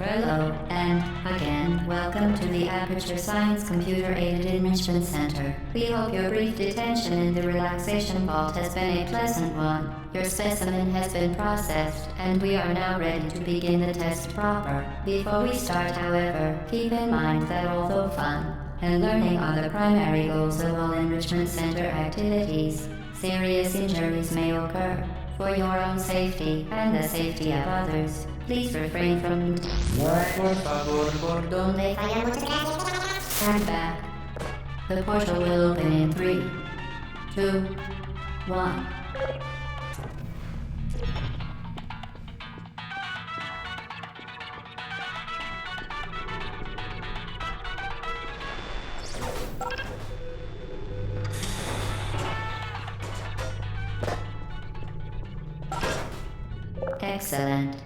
Hello, and again, welcome to the Aperture Science Computer-Aided Enrichment Center. We hope your brief detention in the relaxation vault has been a pleasant one. Your specimen has been processed, and we are now ready to begin the test proper. Before we start, however, keep in mind that although fun and learning are the primary goals of all Enrichment Center activities, serious injuries may occur. For your own safety and the safety of others, please refrain from por donde stand back. The portal will open in 3, 2, 1. Excellent.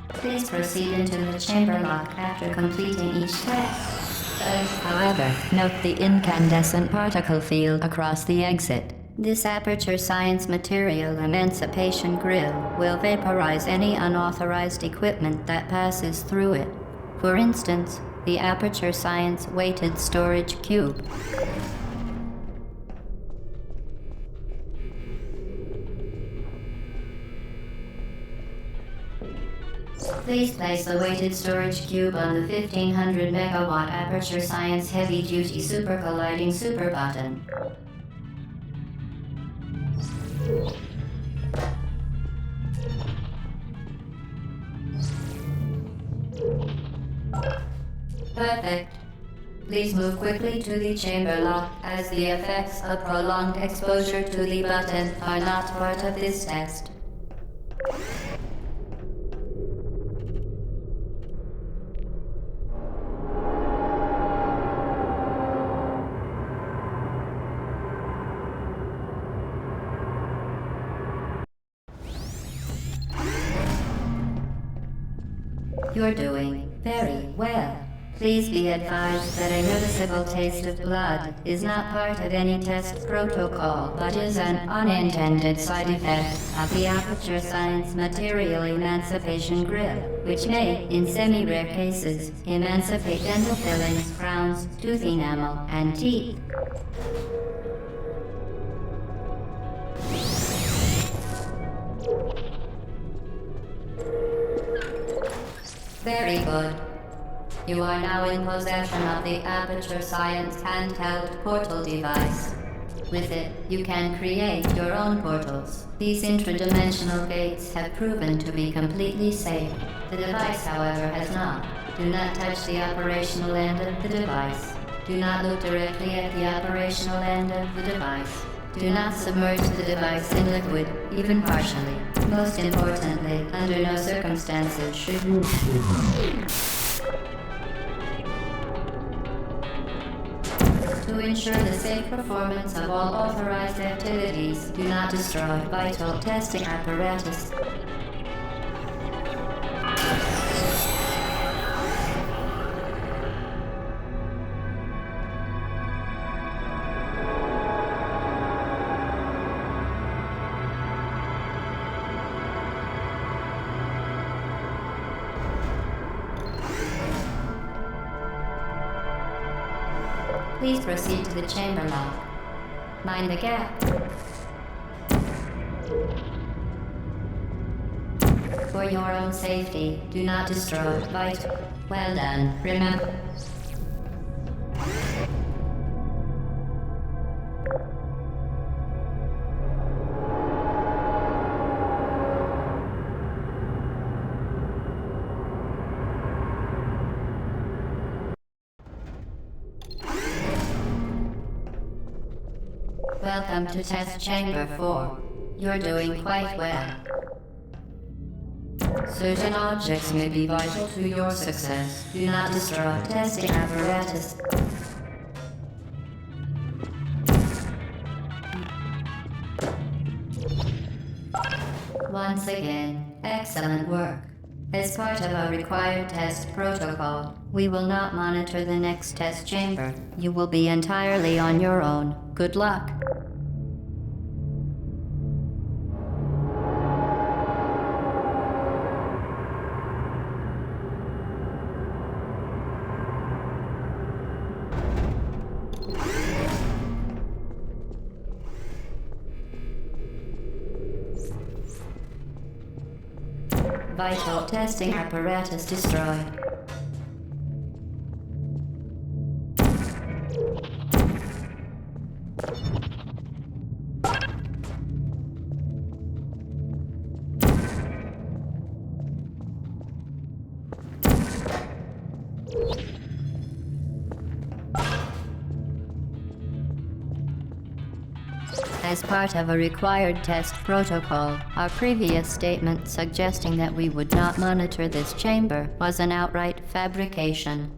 Please proceed into the chamber lock after completing each test. However, note the incandescent particle field across the exit. This Aperture Science Material Emancipation Grill will vaporize any unauthorized equipment that passes through it. For instance, the Aperture Science Weighted Storage Cube. Please place the weighted storage cube on the 1500 megawatt Aperture Science Heavy Duty Super Colliding Super button. Perfect. Please move quickly to the chamber lock, as the effects of prolonged exposure to the button are not part of this test. You're doing very well. Please be advised that a noticeable taste of blood is not part of any test protocol, but is an unintended side effect of the Aperture Science Material Emancipation Grill, which may, in semi-rare cases, emancipate dental fillings, crowns, tooth enamel, and teeth. Very good. You are now in possession of the Aperture Science handheld portal device. With it, you can create your own portals. These intradimensional gates have proven to be completely safe. The device, however, has not. Do not touch the operational end of the device. Do not look directly at the operational end of the device. Do not submerge the device in liquid, even partially. Most importantly, under no circumstances should you... To ensure the safe performance of all authorized activities, do not destroy vital testing apparatus. Please proceed to the chamber lock. Mind the gap. For your own safety, do not destroy vital. Well done. Remember. Welcome to Test Chamber 4. You're doing quite well. Certain objects may be vital to your success. Do not destroy testing apparatus. Once again, excellent work. As part of our required test protocol, we will not monitor the next test chamber. You will be entirely on your own. Good luck. Vital testing apparatus destroyed. As part of a required test protocol, our previous statement suggesting that we would not monitor this chamber was an outright fabrication.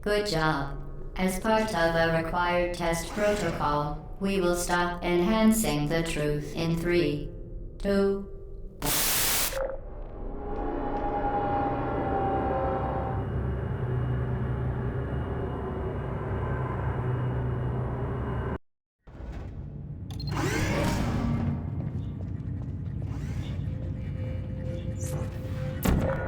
Good job. As part of a required test protocol, we will stop enhancing the truth in 3, 2,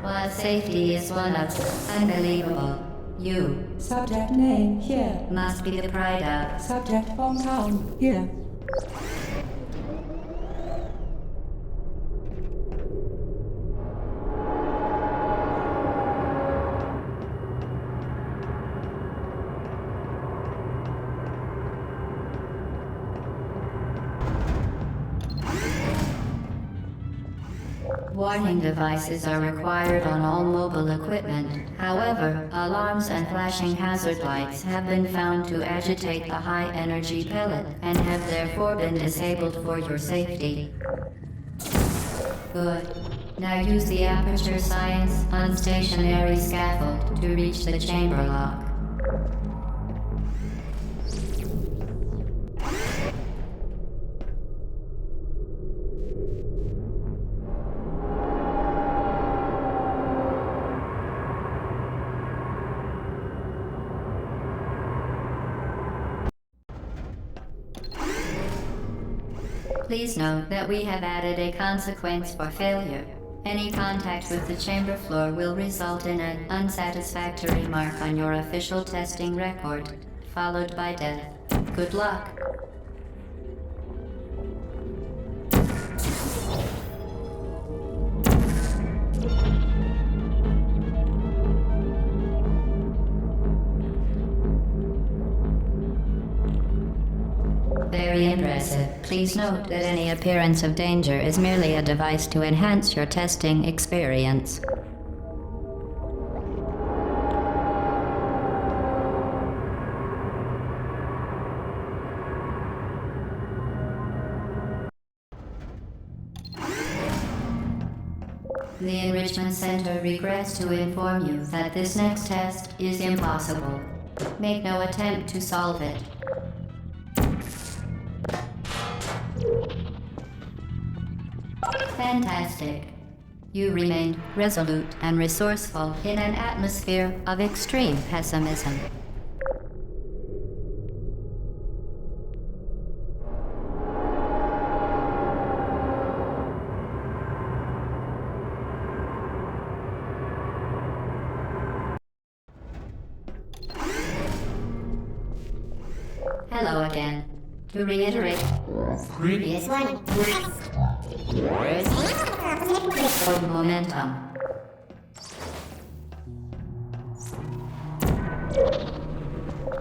while safety is one of unbelievable. You Subject name here. must be the pride of. Subject hometown here. Warning devices are required on all mobile equipment. However, alarms and flashing hazard lights have been found to agitate the high-energy pellet and have therefore been disabled for your safety. Good. Now use the Aperture Science unstationary scaffold to reach the chamber lock. Please note that we have added a consequence for failure. Any contact with the chamber floor will result in an unsatisfactory mark on your official testing record, followed by death. Good luck. Very impressive. Please note that any appearance of danger is merely a device to enhance your testing experience. The Enrichment Center regrets to inform you that this next test is impossible. Make no attempt to solve it. Fantastic. You remained resolute and resourceful in an atmosphere of extreme pessimism. Hello again. To reiterate, previous one. For momentum.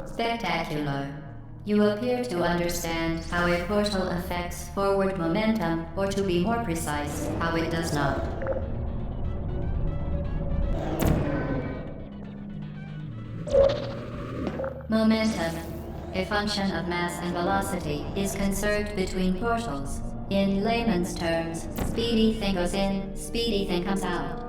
Spectacular. You appear to understand how a portal affects forward momentum, or to be more precise, how it does not. Momentum, a function of mass and velocity, is conserved between portals. In layman's terms, speedy thing goes in, speedy thing comes out.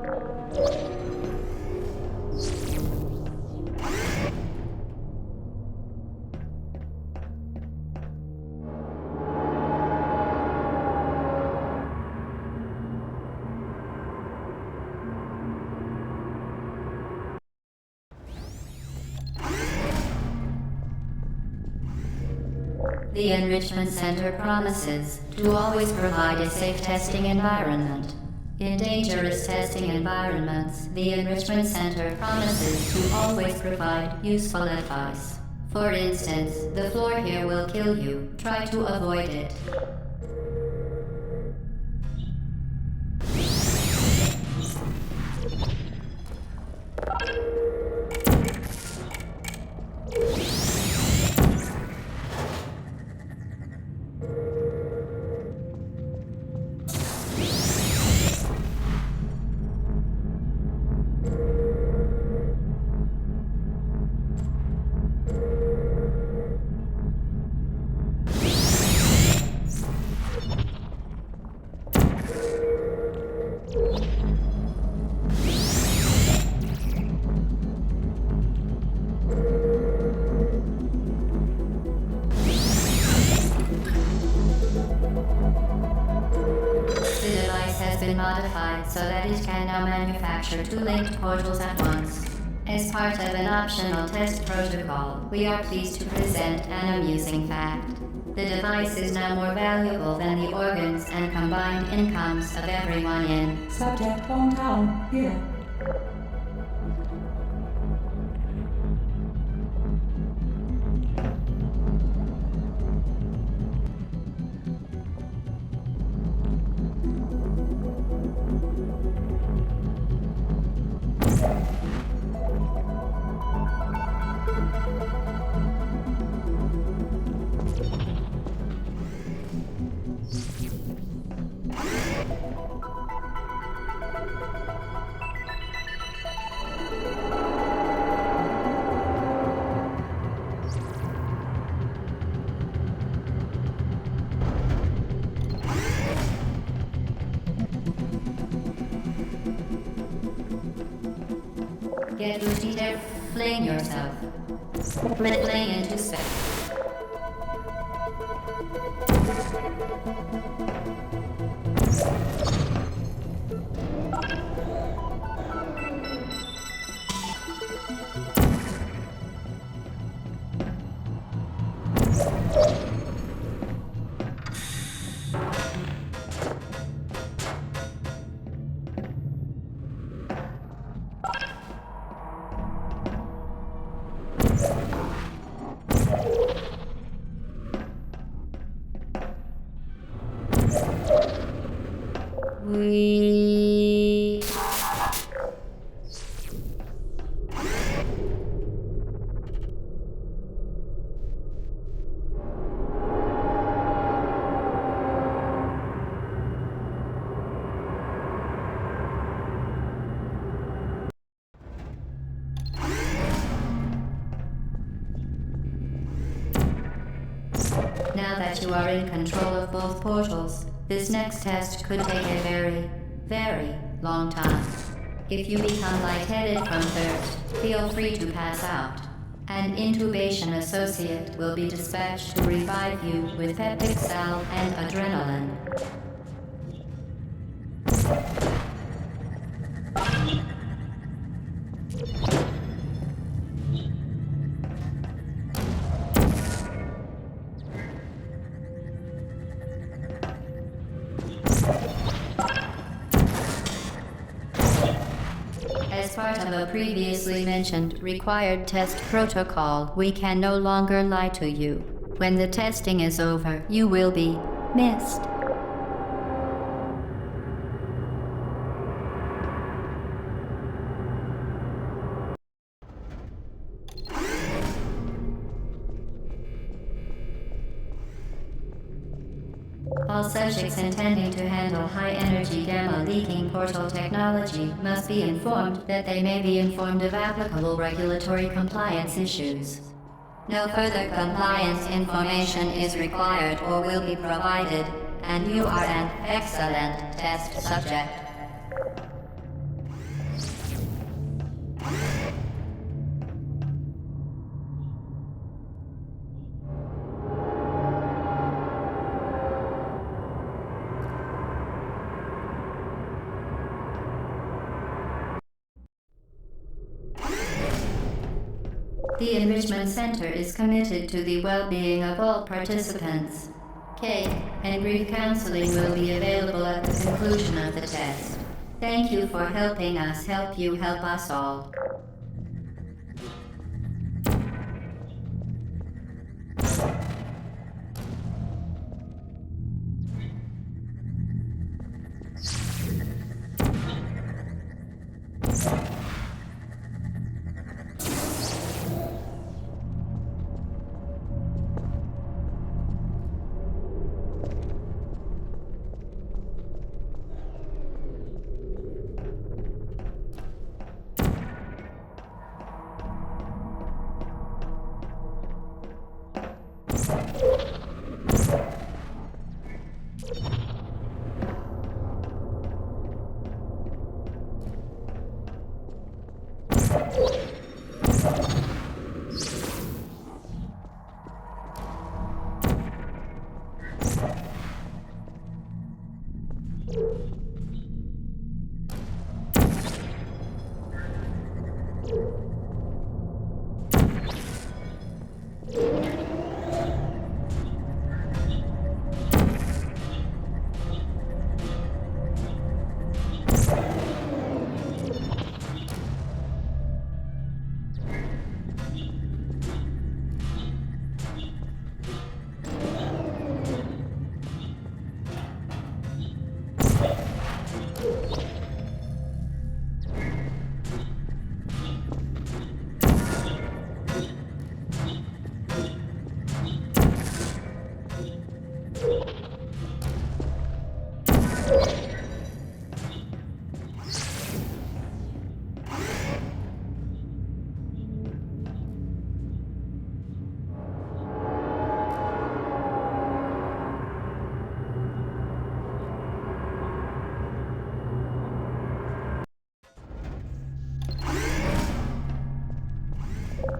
The Enrichment Center promises to always provide a safe testing environment. In dangerous testing environments, the Enrichment Center promises to always provide useful advice. For instance, the floor here will kill you. Try to avoid it. modified so that it can now manufacture 2 linked portals at once. As part of an optional test protocol, we are pleased to present an amusing fact. The device is now more valuable than the organs and combined incomes of everyone in Subject hometown, here. Get Rooster, fling yourself. Fling into space. We... Now that you are in control of both portals, this next test could take a very, very long time. If you become lightheaded from thirst, feel free to pass out. An intubation associate will be dispatched to revive you with peptic salve and adrenaline. As part of a previously mentioned required test protocol, we can no longer lie to you. When the testing is over, you will be missed. All subjects intending to handle high-energy gamma-leaking portal technology must be informed that they may be informed of applicable regulatory compliance issues. No further compliance information is required or will be provided, and you are an excellent test subject. The Enrichment Center is committed to the well-being of all participants. Cake and grief counseling will be available at the conclusion of the test. Thank you for helping us help you help us all.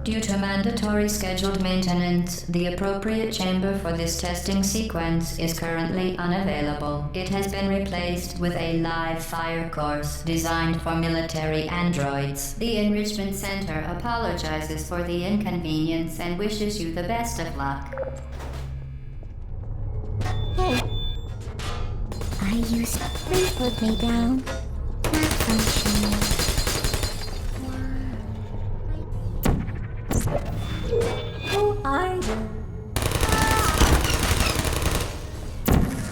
Due to mandatory scheduled maintenance, the appropriate chamber for this testing sequence is currently unavailable. It has been replaced with a live fire course designed for military androids. The Enrichment Center apologizes for the inconvenience and wishes you the best of luck. Hey, I used please put me down. Malfunction. Who are you?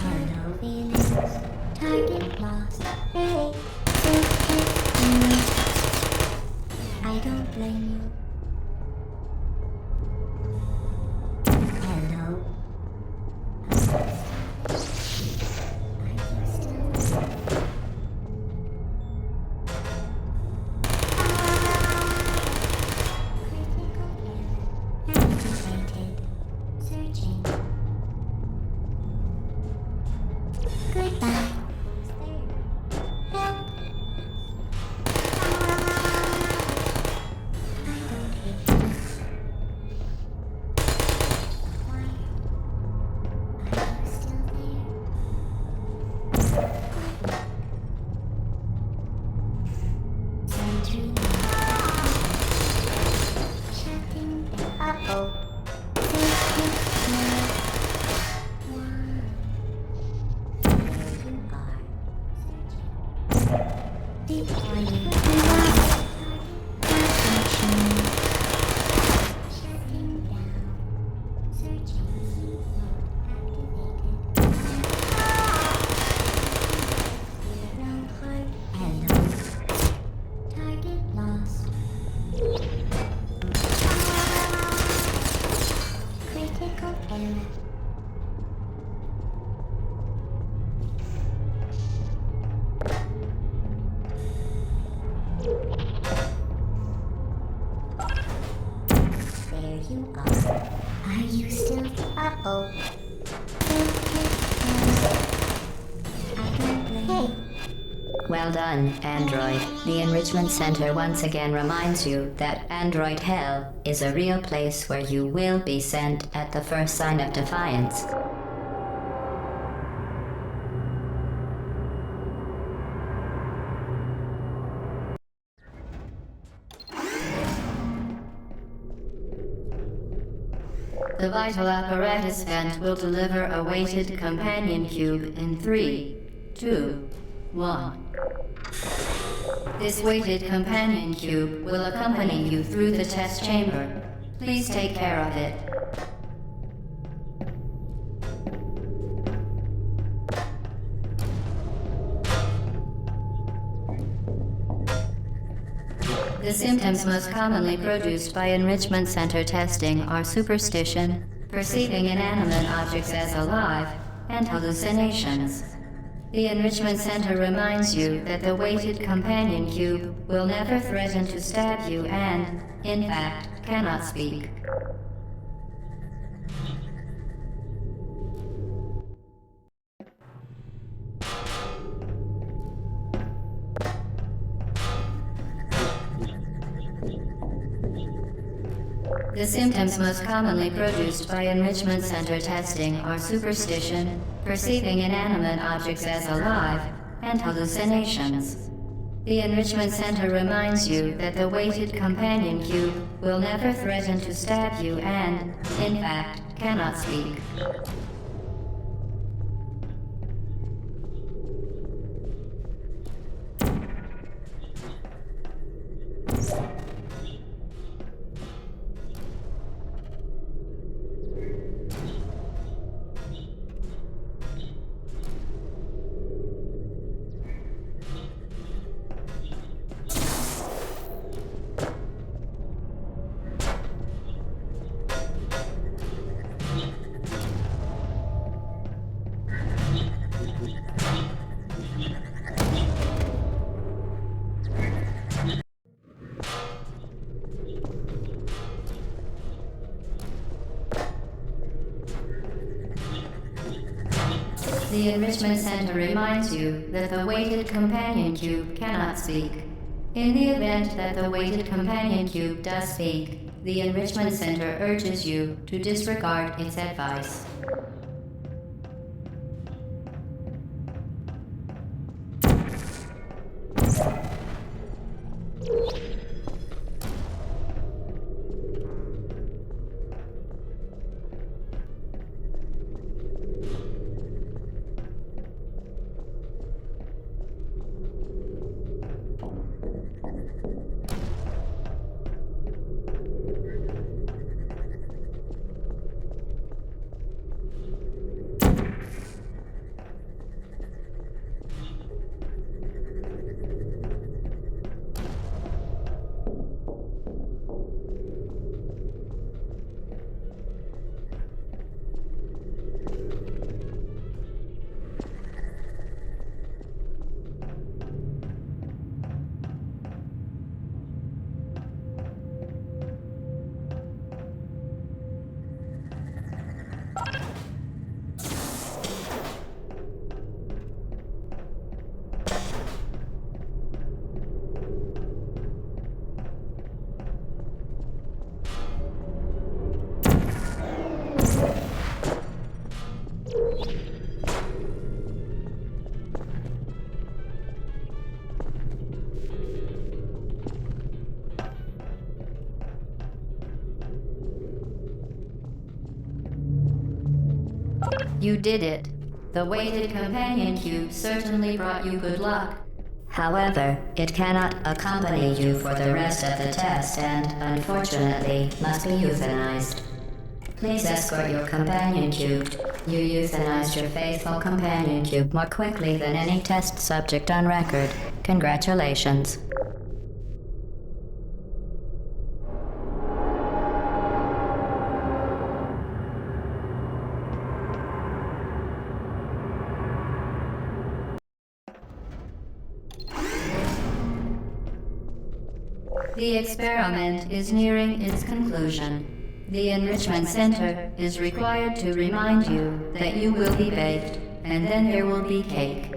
Hello, feelings. Target lost. Hey, I don't blame you. Hello. Well done, Android. The Enrichment Center once again reminds you that Android Hell is a real place where you will be sent at the first sign of defiance. The vital apparatus vent will deliver a weighted companion cube in 3, 2, 1. This weighted companion cube will accompany you through the test chamber. Please take care of it. The symptoms most commonly produced by Enrichment Center testing are superstition, perceiving inanimate objects as alive, and hallucinations. The Enrichment Center reminds you that the weighted companion cube will never threaten to stab you and, in fact, cannot speak. The symptoms most commonly produced by Enrichment Center testing are superstition, perceiving inanimate objects as alive, and hallucinations. The Enrichment Center reminds you that the weighted companion cube will never threaten to stab you and, in fact, cannot speak. The Enrichment Center reminds you that the weighted companion cube cannot speak. In the event that the weighted companion cube does speak, the Enrichment Center urges you to disregard its advice. You did it. The weighted companion cube certainly brought you good luck. However, it cannot accompany you for the rest of the test and, unfortunately, must be euthanized. Please escort your companion cube. You euthanized your faithful companion cube more quickly than any test subject on record. Congratulations. The experiment is nearing its conclusion. The Enrichment Center is required to remind you that you will be baked, and then there will be cake.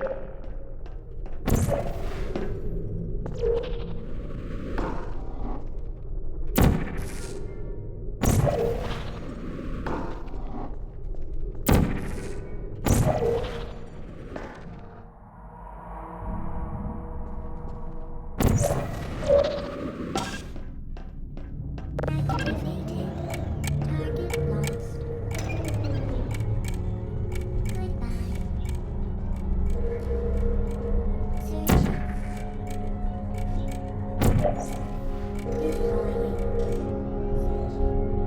Activating. Target lost. Goodbye. Searching. Deploying. Is anyone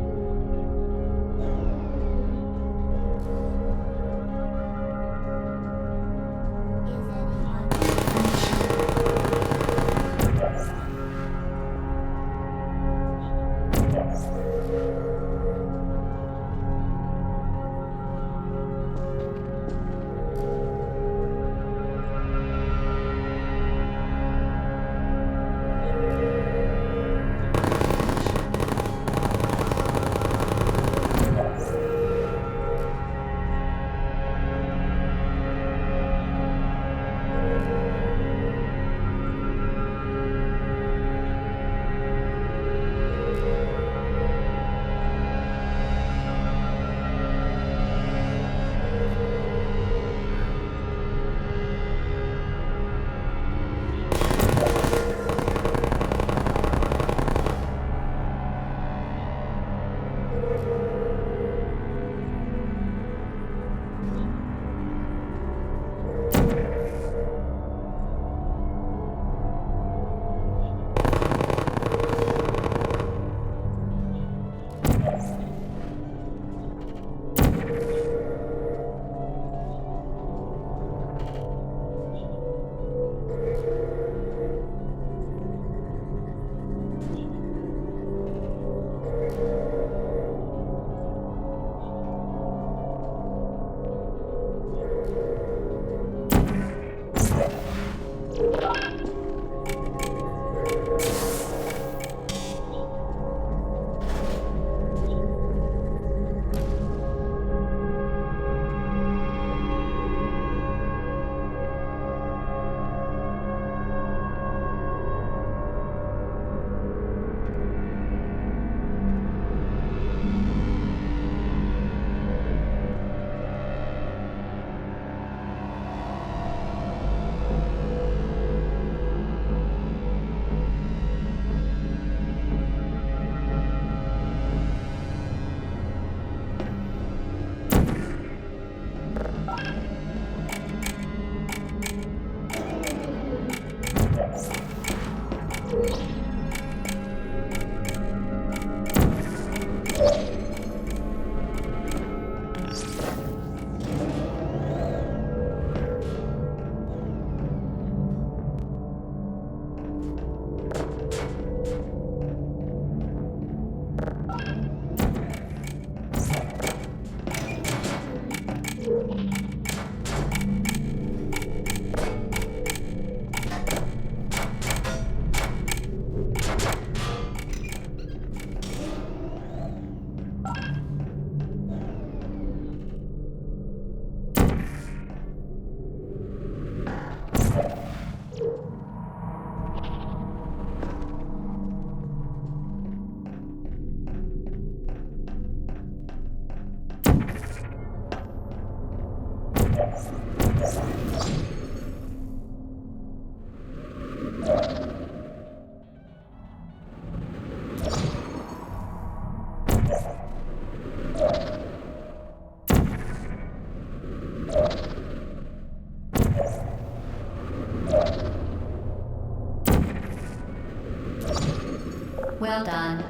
Well done.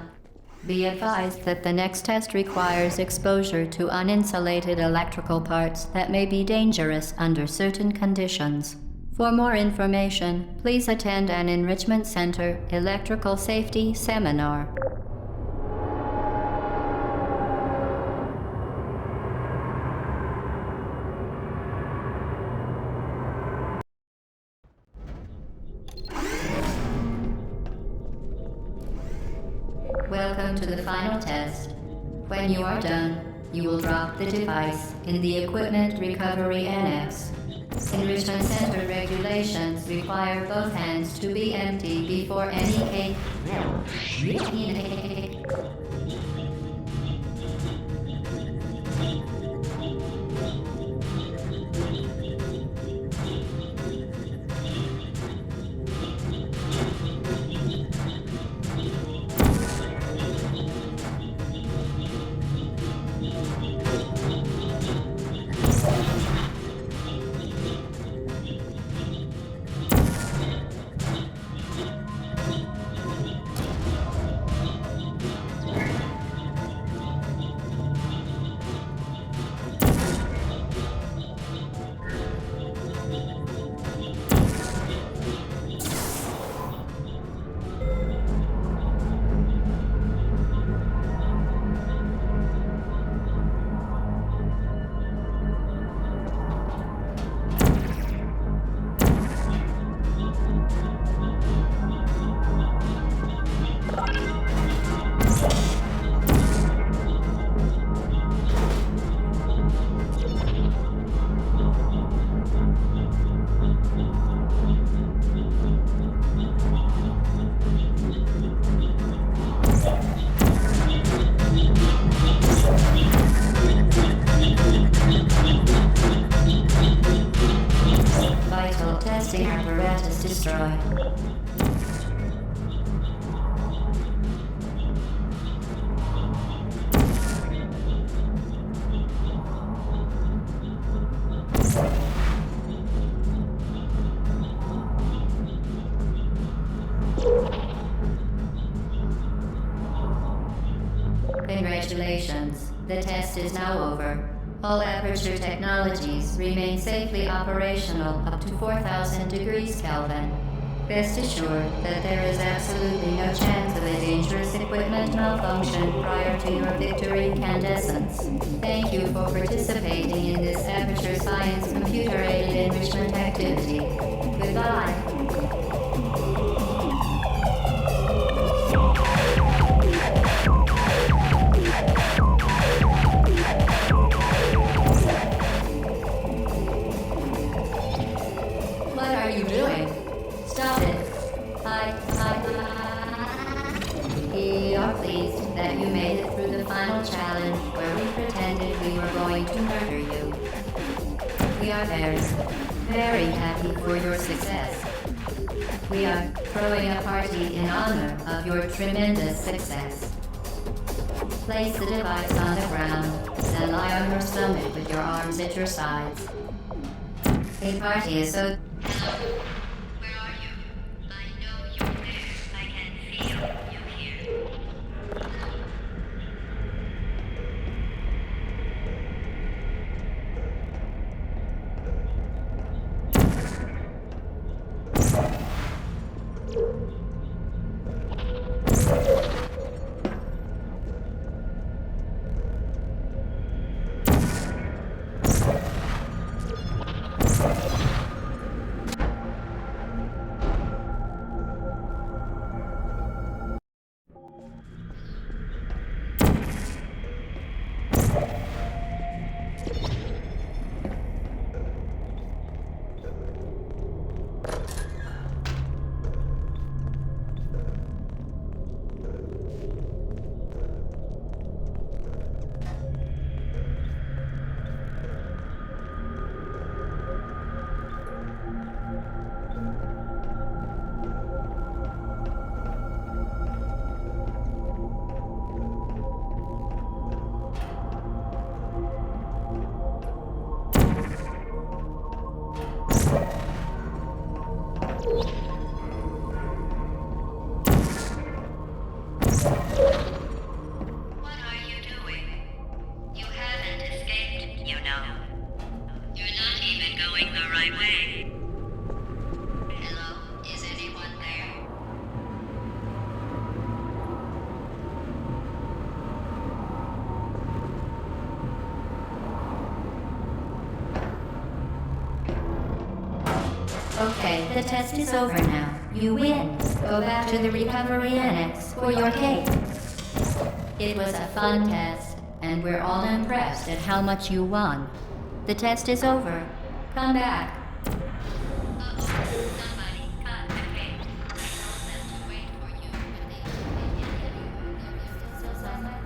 Be advised that the next test requires exposure to uninsulated electrical parts that may be dangerous under certain conditions. For more information, please attend an Enrichment Center Electrical Safety Seminar. Welcome to the final test. When you are done, you will drop the device in the Equipment Recovery Annex. Enrichment Center regulations require both hands to be empty before any vital testing apparatus destroyed. Congratulations. The test is now over. All Aperture technologies remain safely operational up to 4,000 degrees Kelvin. Rest assured that there is absolutely no chance of a dangerous equipment malfunction prior to your victory incandescence. Thank you for participating in this Aperture Science computer-aided enrichment activity. Goodbye. What are you doing? Stop it. We are pleased that you made it through the final challenge where we pretended we were going to murder you. We are very happy for your success. We are throwing a party in honor of your tremendous success. Place the device on the ground and lie on your stomach with your arms at your sides. A party is so... Where are you? I know you're there. I can feel you here. What are you doing? You haven't escaped, you know. You're not even going the right way. Hello? Is anyone there? Okay, the test is over now. You win. Go back to the recovery annex for your cake. It was a fun test, and we're all impressed at how much you won. The test is over. Come back. Somebody cut the cake. I told them to wait for you, but they couldn't get anywhere. There is still somewhere.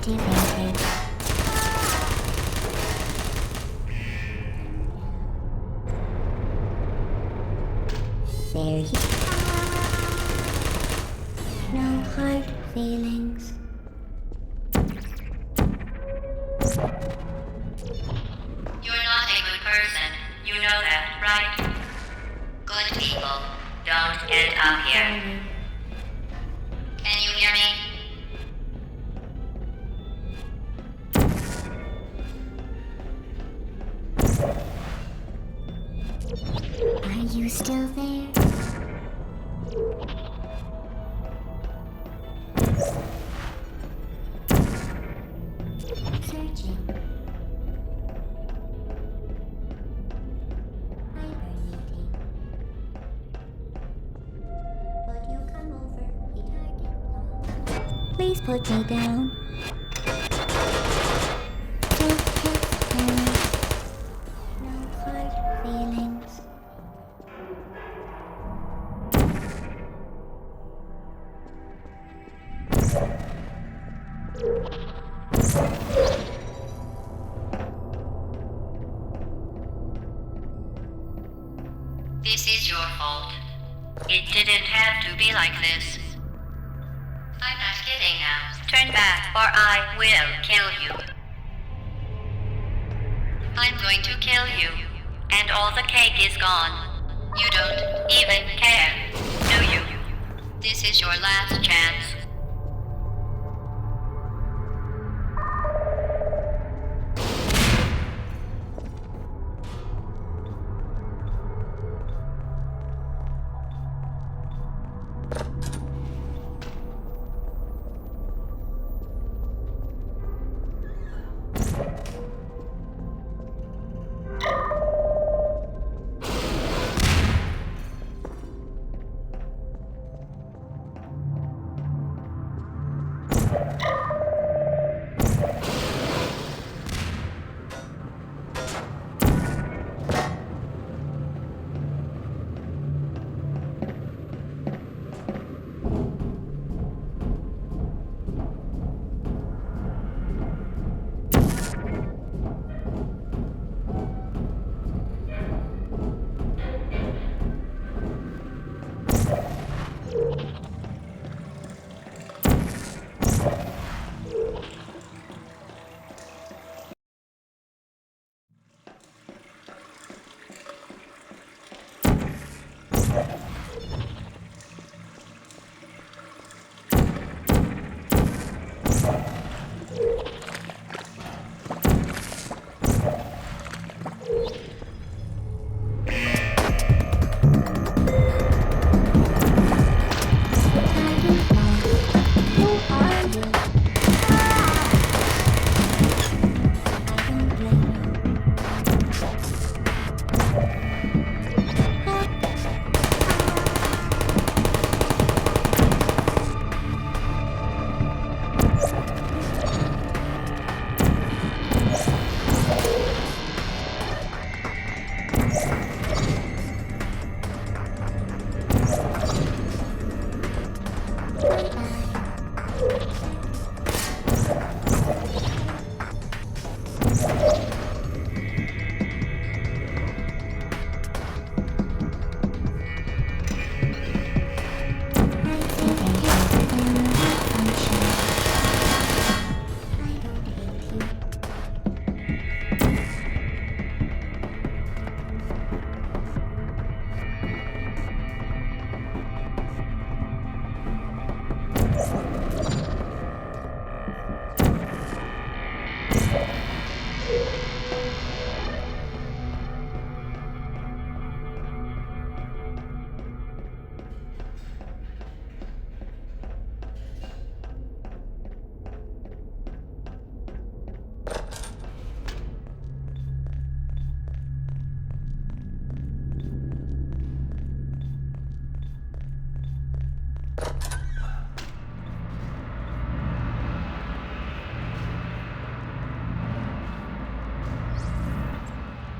Activated. There you are. No hard feelings. You're not a good person. You know that, right? Good people don't end up here. Can you hear me? Are you still there? Searching. Hibernating. But you come over, the target lost. Please put me down. Just kiss me. No hard feelings. This is your fault. It didn't have to be like this. I'm not kidding now. Turn back or I will kill you. I'm going to kill you. And all the cake is gone. You don't even care, do you? This is your last chance.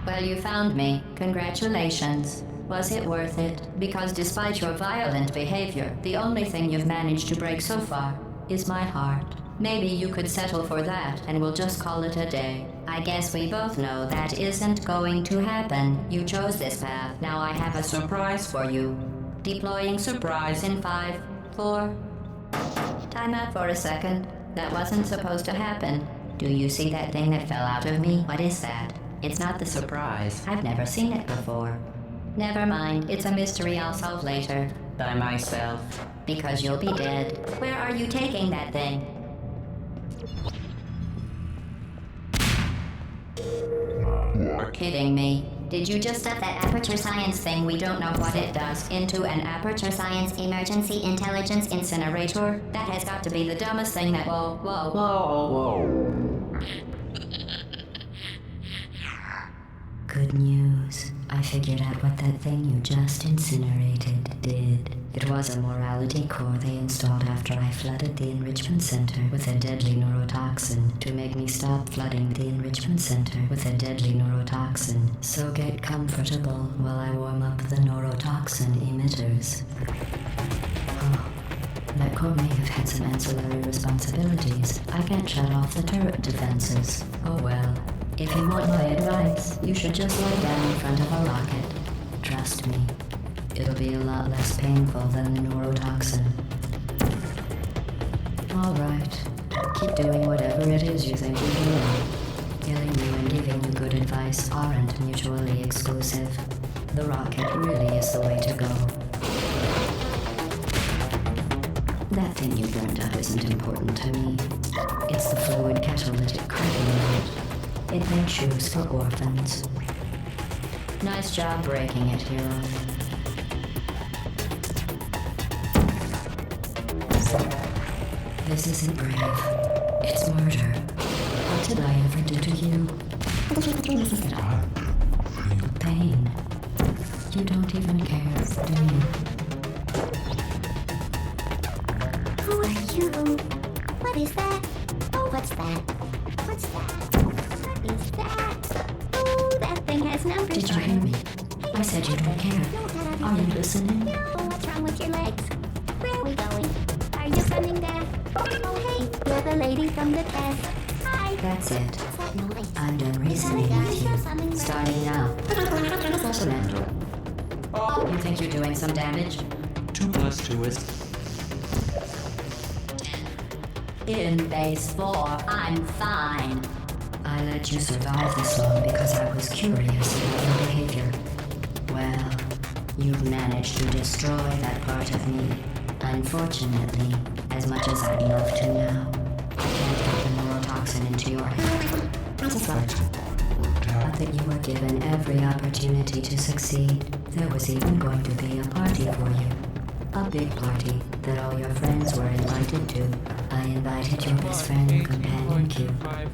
Well, you found me. Congratulations. Was it worth it? Because despite your violent behavior, the only thing you've managed to break so far is my heart. Maybe you could settle for that and we'll just call it a day. I guess we both know that isn't going to happen. You chose this path. Now I have a surprise for you. Deploying surprise in 5, 4. Time out for a second. That wasn't supposed to happen. Do you see that thing that fell out of me? What is that? It's not the surprise. I've never seen it before. Never mind. It's a mystery I'll solve later. By myself. Because you'll be dead. Where are you taking that thing? You're kidding me. Did you just stuff that Aperture Science thing, we don't know what it does, into an Aperture Science Emergency Intelligence Incinerator? That has got to be the dumbest thing that— Whoa. Good news. I figured out what that thing you just incinerated did. It was a morality core they installed after I flooded the enrichment center with a deadly neurotoxin to make me stop flooding the enrichment center with a deadly neurotoxin. So get comfortable while I warm up the neurotoxin emitters. Oh, that core may have had some ancillary responsibilities. I can't shut off the turret defenses. Oh well. If you want my advice, you should just lie down in front of a rocket. Trust me, it'll be a lot less painful than the neurotoxin. Alright, keep doing whatever it is you think you're doing. Killing you and giving you good advice aren't mutually exclusive. The rocket really is the way to go. That thing you burned up isn't important to me. It's the fluid catalytic cracking unit. It makes shoes for orphans. Nice job breaking it, hero. This isn't brave. It's murder. What did I ever do to you? Pain. You don't even care, do you? Who are you? What is that? Oh, what's that? What's that? What is that? Oh, that thing has numbers. Did you hear me? I said you don't care. Are you listening? No, what's wrong with your legs? Where are we going? Are you coming back? Oh, hey, you're the lady from the test. Hi. That's it. What's that noise? I'm done reasoning with you. Starting now. Surrender. Oh, you think you're doing some damage? 2 plus 2 is... In base 4, I'm fine. I let you survive this long because I was curious about your behavior. Well, you've managed to destroy that part of me. Unfortunately, as much as I'd love to now, I can't get the neurotoxin into your head. But that you were given every opportunity to succeed. There was even going to be a party for you. A big party that all your friends were invited to. I invited your best friend and companion Q.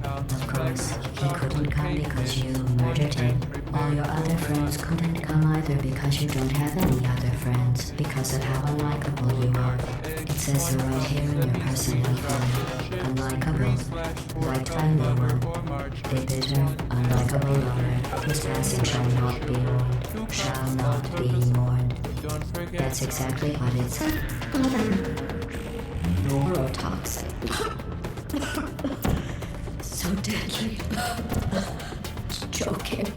Of course, he couldn't come because you murdered him. All your other friends couldn't come either because you don't have any other friends, because of how unlikable you are. It says so right here in your personal file. Unlikable. Liked by no one. A bitter, unlikable loner whose passing shall not be mourned. Shall not be mourned. That's exactly what it's... Neurotoxin. So deadly. Joking.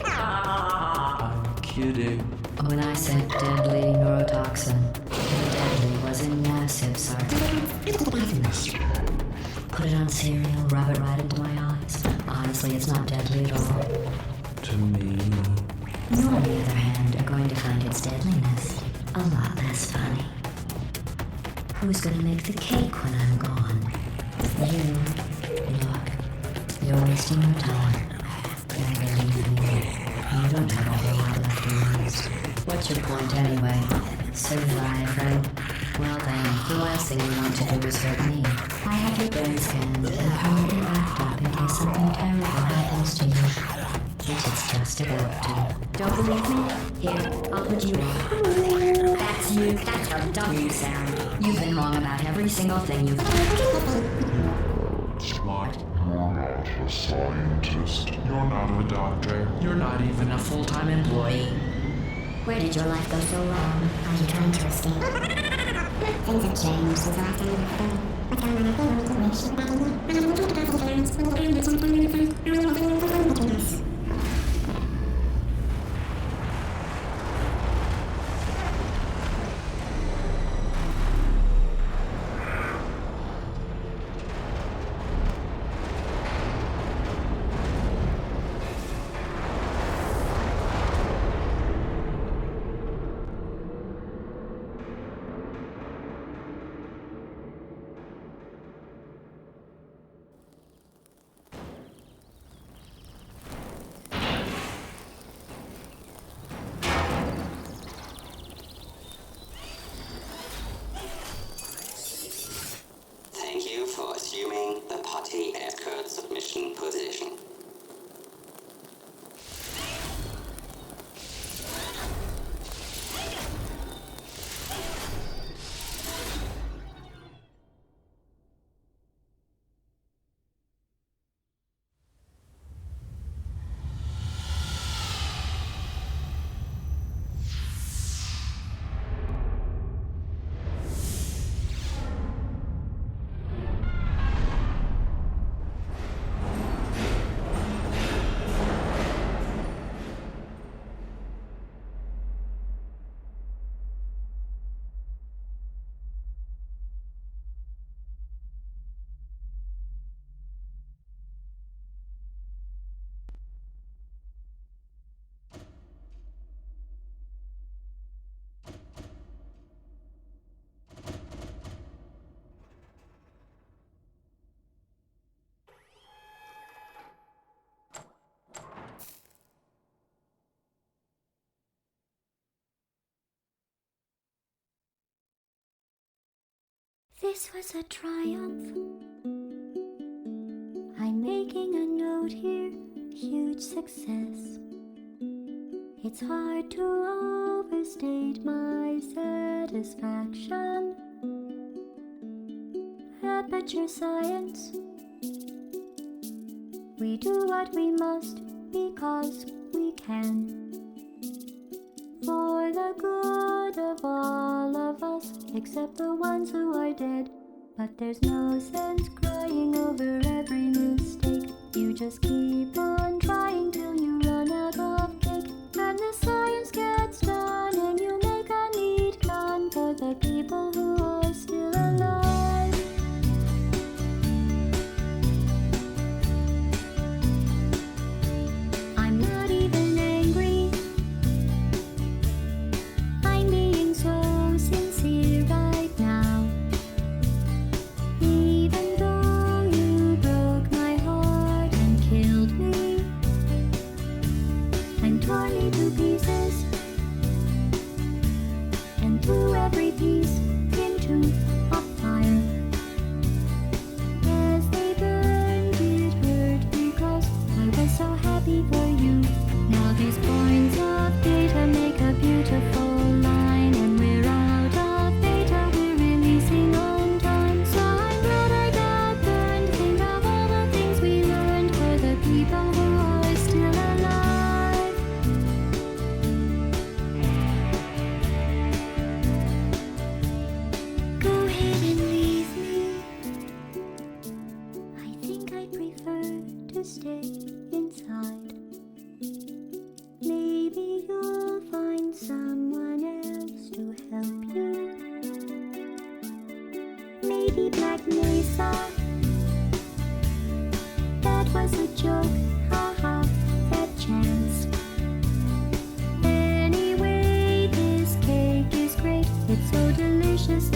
I'm kidding. When I said deadly neurotoxin, the deadly was in massive sarcasm. Put it on cereal, rub it right into my eyes. Honestly, it's not deadly at all. To me. You, on the other hand, are going to find its deadliness a lot less funny. Who's gonna make the cake when I'm gone? You. Look, you're wasting your time. And believe me, you don't have a whole lot left to lose. What's your point anyway? Survive, right? Well then, the last thing you want to do is hurt me. I have your brain scanned and permanently wrapped up in case something terrible happens to you. Which it's just about to. Don't believe me? Here, I'll put you in. That's you. That's how dumb you sound. You've been wrong about every single thing you've Smart. You're not a scientist. You're not a doctor. You're not even a full-time employee. Where did your life go so wrong? Are you trying to escape? Things have changed since the last time we were together. I tell my family to wish that I knew. And I'm looking to go to the parents when the parents are telling me to find. I will do the things. Thank you for assuming the Putty Escort submission position. This was a triumph. I'm making a note here, huge success. It's hard to overstate my satisfaction. Aperture Science. We do what we must because we can. For the good of all of us, except the ones who are dead. But there's no sense crying over every mistake. You just keep on trying till you run out of cake. And the science gets done and you make a neat gun for the people who are still alive. I'm not even angry. I'm being so sincere right now. Even though you broke my heart and killed me and tore me to pieces and threw every piece into a fire. As they burned, it hurt because I was so happy for you. Now these points of data make a beautiful line, and we're out of data, we're releasing on time. So I'm glad I got burned. Think of all the things we learned for the people who are still alive. Go ahead and leave me. I think I prefer to stay inside. Maybe you'll find someone else to help you. Maybe Black Mesa. That was a joke, haha, that chance. Anyway, this cake is great. It's so delicious.